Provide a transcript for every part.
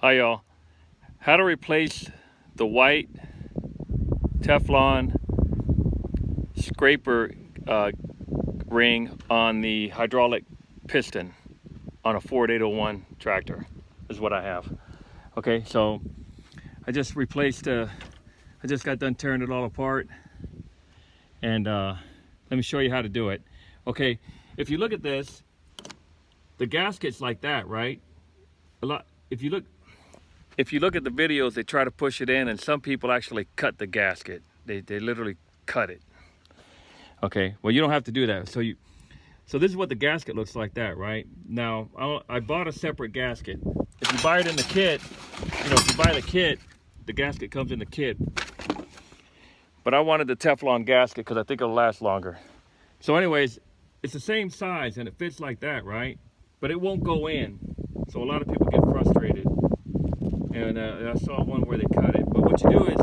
Hi y'all. How to replace the white Teflon scraper ring on the hydraulic piston on a Ford 801 tractor is what I have. Okay, so I just replaced, I just got done tearing it all apart, and let me show you how to do it. Okay, if you look at this, the gasket's like that, right? If you look at the videos, they try to push it in, and some people actually cut the gasket. They literally cut it. Okay, well, you don't have to do that. So this is what the gasket looks like, that, right? Now, I bought a separate gasket. If you buy it in the kit, if you buy the kit, the gasket comes in the kit. But I wanted the Teflon gasket because I think it'll last longer. So anyways, it's the same size and it fits like that, right? But it won't go in. So a lot of people get frustrated. And I saw one where they cut it. But what you do is,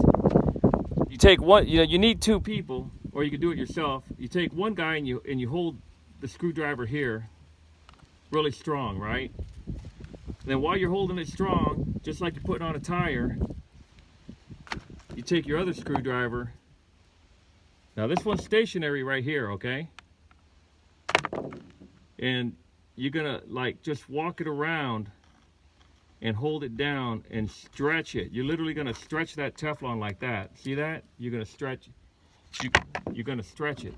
you take one, you need two people, or you can do it yourself. You take one guy and you hold the screwdriver here really strong, right? And then while you're holding it strong, just like you're putting on a tire, you take your other screwdriver. Now this one's stationary right here, okay? And you're gonna just walk it around and hold it down and stretch it. You're literally gonna stretch that Teflon like that. See that? You're gonna stretch. You're gonna stretch it.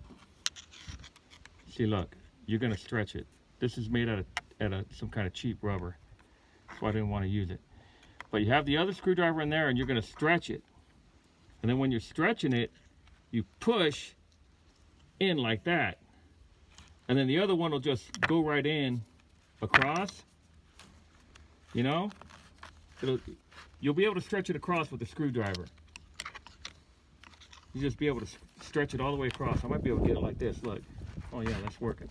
See, look. You're gonna stretch it. This is made out of some kind of cheap rubber. That's why I didn't want to use it. But you have the other screwdriver in there, and you're gonna stretch it. And then when you're stretching it, you push in like that. And then the other one will just go right in across. You'll be able to stretch it across with the screwdriver. You just be able to stretch it all the way across. I might be able to get it like this. Look. Oh yeah, that's working.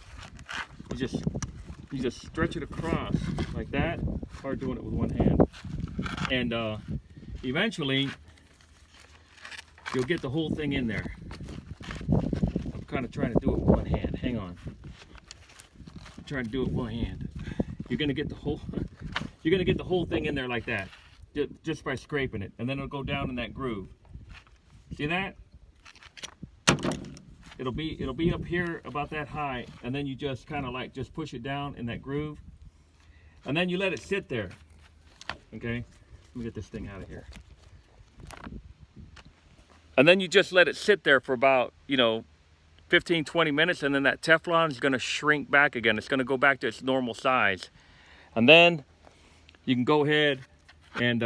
You just stretch it across like that. It's hard doing it with one hand. And eventually, you'll get the whole thing in there. I'm kind of trying to do it with one hand. Hang on. I'm trying to do it with one hand. You're gonna get the whole. You're gonna get the whole thing in there like that, just by scraping it, and then it'll go down in that groove. See that? It'll be up here about that high, and then you just kind of just push it down in that groove, and then you let it sit there. Okay, let me get this thing out of here. And then you just let it sit there for about 15-20 minutes, and then that Teflon is going to shrink back again. It's going to go back to its normal size, and then you can go ahead and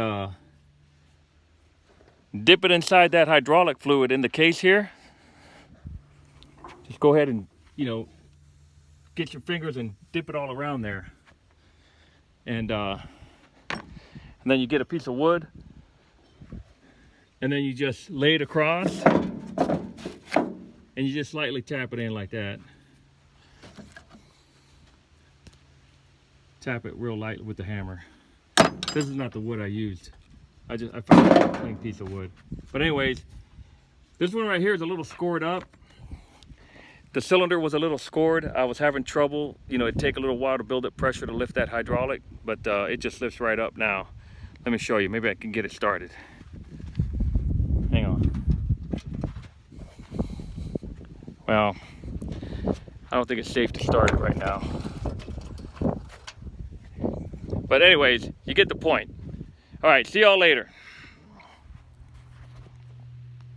dip it inside that hydraulic fluid in the case here. Just go ahead and, get your fingers and dip it all around there. And then you get a piece of wood, and then you just lay it across, and you just lightly tap it in like that. Tap it real light with the hammer. This is not the wood I used. I found a plain piece of wood. But anyways, this one right here is a little scored up. The cylinder was a little scored. I was having trouble. It'd take a little while to build up pressure to lift that hydraulic, but it just lifts right up now. Let me show you. Maybe I can get it started. Hang on. Well, I don't think it's safe to start it right now. But anyways, you get the point. All right, see y'all later.